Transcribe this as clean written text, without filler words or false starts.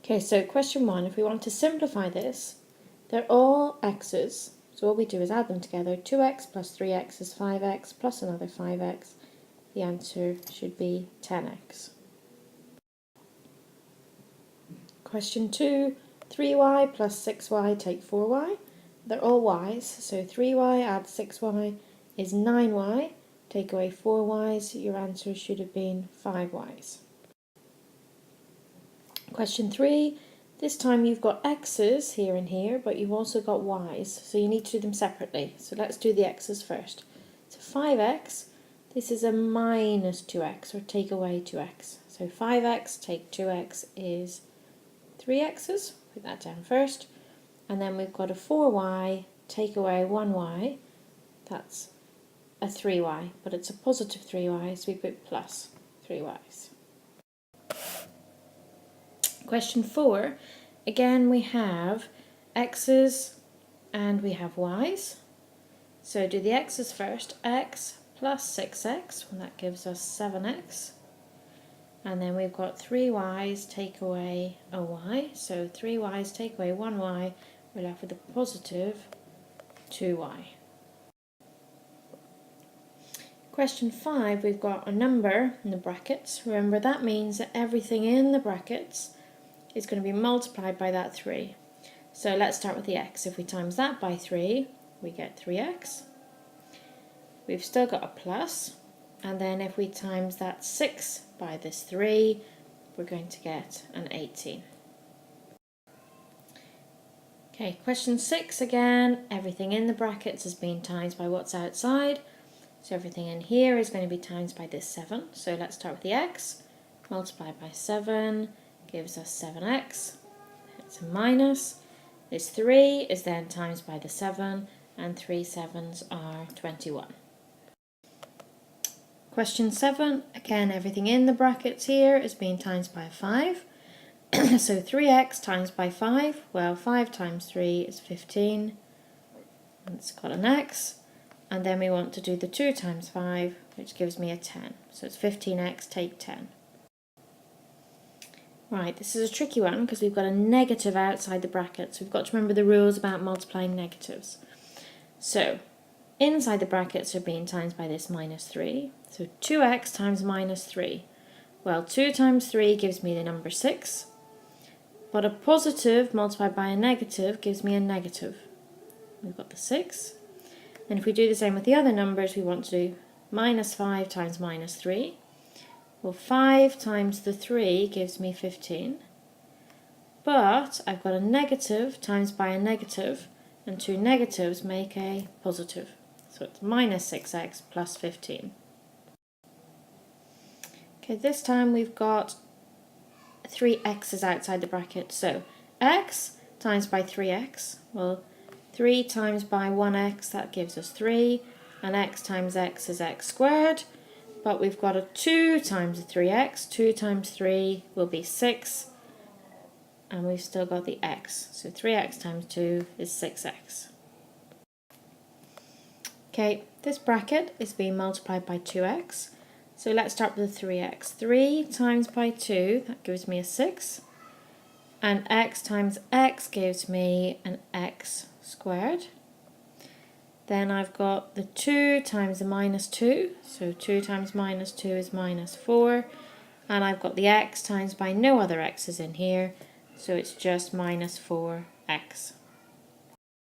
Okay, so question 1, if we want to simplify this, they're all x's. So all we do is add them together. 2x plus 3x is 5x plus another 5x. The answer should be 10x. Question 2, 3y plus 6y take 4y. They're all y's, so 3y add 6y is 9y. Take away 4y's, your answer should have been 5y's. Question 3, this time you've got x's here and here, but you've also got y's, so you need to do them separately. So let's do the x's first. So 5x, this is a minus 2x, or take away 2x. So 5x take 2x is 3x's, put that down first. And then we've got a 4y, take away 1y, that's a 3y, but it's a positive 3y, so we put plus 3y's. Question 4, again we have x's and we have y's. So do the x's first, x plus 6x, well, that gives us 7x. And then we've got 3y's take away a y, so 3y's take away 1y, we're left with a positive 2y. Question 5, we've got a number in the brackets. Remember, that means that everything in the brackets is going to be multiplied by that 3. So let's start with the x. If we times that by 3, we get 3x. We've still got a plus, and then if we times that 6 by this 3, we're going to get an 18. Okay, question 6 again. Everything in the brackets is being times by what's outside. So everything in here is going to be times by this 7. So let's start with the x. Multiplied by 7 gives us 7x. It's a minus. This 3 is then times by the 7, and 3 7s are 21. Question 7, again everything in the brackets here is being times by 5. So 3x times by 5, well 5 times 3 is 15. It's got an x. And then we want to do the 2 times 5, which gives me a 10. So it's 15x take 10. Right, this is a tricky one because we've got a negative outside the brackets. We've got to remember the rules about multiplying negatives. So inside the brackets are being times by this minus 3. So 2x times minus 3. Well, 2 times 3 gives me the number 6. But a positive multiplied by a negative gives me a negative. We've got the 6. And if we do the same with the other numbers, we want to do minus 5 times minus 3. Well, 5 times the 3 gives me 15. But I've got a negative times by a negative, and 2 negatives make a positive. So it's minus 6x plus 15. Okay, this time we've got 3 x's outside the bracket. So x times by 3x, well, 3 times by 1x, that gives us 3, and x times x is x squared, but we've got a 2 times a 3x, 2 times 3 will be 6, and we've still got the x, so 3x times 2 is 6x. Okay, this bracket is being multiplied by 2x, so let's start with the 3x. 3 times by 2, that gives me a 6, and x times x gives me an x squared. Then I've got the 2 times the minus 2, so 2 times minus 2 is minus 4, and I've got the x times by no other x's in here, so it's just minus 4x.